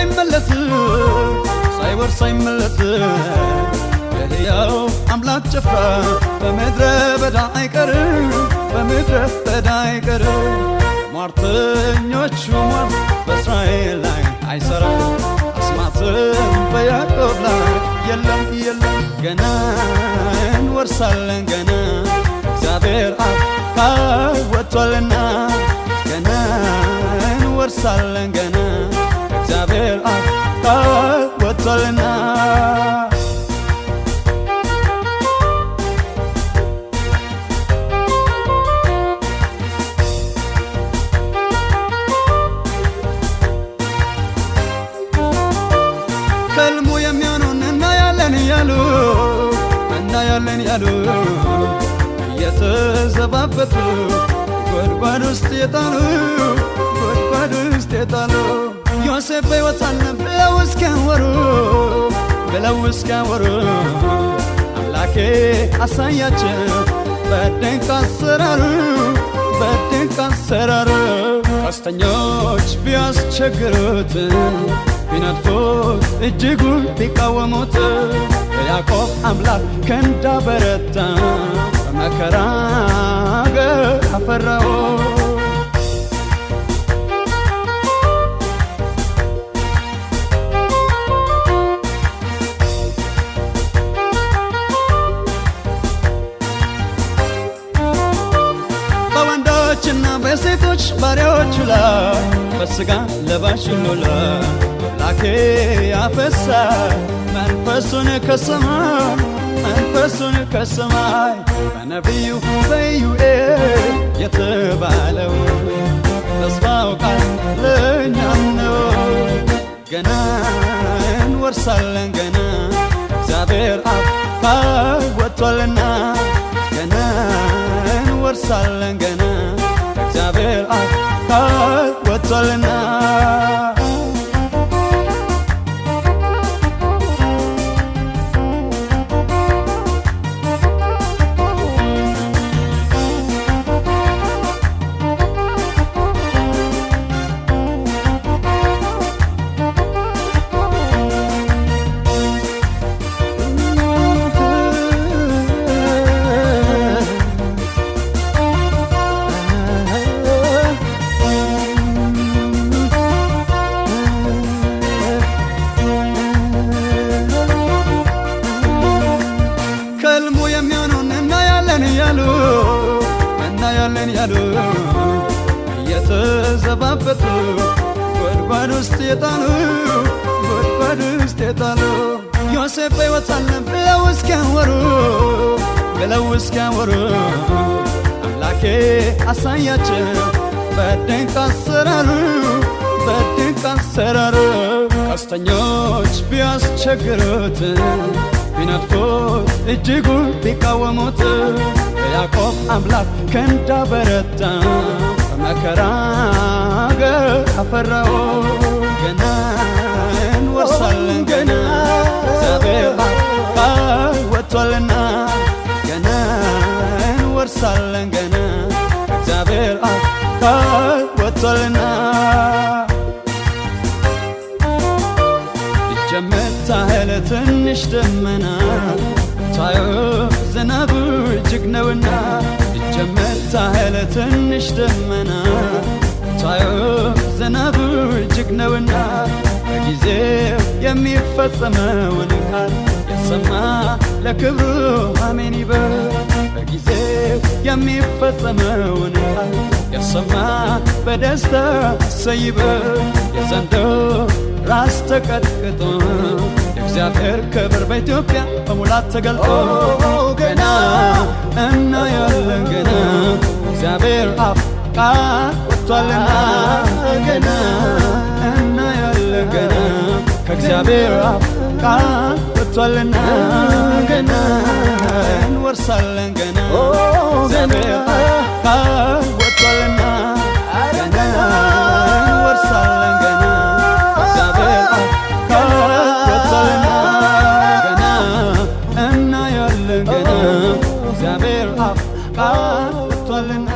ሳይመለስ ሳይወርስ ሳይመለስ የሕያው አምላክ ጭፍራ በምድረ በዳ አይቀርም በምድረ በዳ አይቀርም ሟርተኞቹ ሟርት በእስራኤል ላይ አይሠራም አስማትም በያዕቆብ ላይ የለም የለም ገና እንወርሳለን ገና እግዚአብሔር አብ ቃል ወጥቶአልና ገና እንወርሳለን ገና እግዚአብሔር አብ ቃል ወጥቶአልና ከልሙ የሚሆነውን እናያለን ያሉ እየተዘባበቱ ጉድጓድ ውስጥ የጣሉ ዮሴፍ በሕይወት አለ ብለው እስኪያወሩ አምላኬ አሳያቸው በድንቅ አሰራሩ ቀስተኞች ቢያስቸግሩት ቢነድፉት እጅጉን ቢቃወሙት የያዕቆብ አምላክ ክንድ አበረታ በመከራ አገር አፈራው በወንዶችና በሴቶች ባሪያዎቹ ላይ በሥጋ ለባሽ ሁሉ ላይ አምላኬ ያፈሳል መንፈሱን ከሰማይ በነቢዩ በኢዩኤል የተባለው ተስፋው ቃል ለእኛም ነው ገና እንወርሳለን ገና እግዚአብሔር አብ ቃል ወጥቶአልና ገና እንወርሳለን ገና እግዚአብሔር አብ ቃል ወጥቶአልና ያሉ እየተዘባበቱ ጉድጓድ ውስጥ የጣሉ ዮሴፍ በሕይወት አለ ብለው እስኪያወሩ አምላኬ አሳያቸው በድንቅ አሰራሩ ቀስተኞች ቢያስቸግሩት ቢነድፉት እጅጉን ቢቃወሙት የያዕቆብ አምላክ ክንድ አበረታ በመከራ አገር አፈራው ገና እንወርሳለን ገና እግዚአብሔር አብ ቃል ወጥቶአልና ገና እንወርሳለን ገና እግዚአብሔር አብ ቃል ወጥቶአልና የምታህል ትንሽ ደመና ታየው ዝናቡ እጅግ ነውና የምታህል ትንሽ ደመና ታየው ዝናቡ እጅግ ነውና በጊዜው የሚፈጸመውን ቃል የሰማ ለክብሩ አሜን ይበል በጊዜው የሚፈጸመውን ቃል የሰማ በደስታ እሰይ ይበል የዘንዶው ራስ ተቀጥቅጦ የእግዚአብሔር ክብር በኢትዮጵያ በሙላት ተገልጦ ገና እናያለን ገና እግዚአብሔር አብ ቃል ወጥቶአልና ገና እናያለን ገና ከእግዚአብሔር አብ ቃል ወጥቶአልና ገና እንወርሳለን ገና እግዚአብሔር አብ ቃል ወጥቶአልና ገና እንወርሳለን ገና እግዚአብሔር አብ ቃል ወጥቶአልና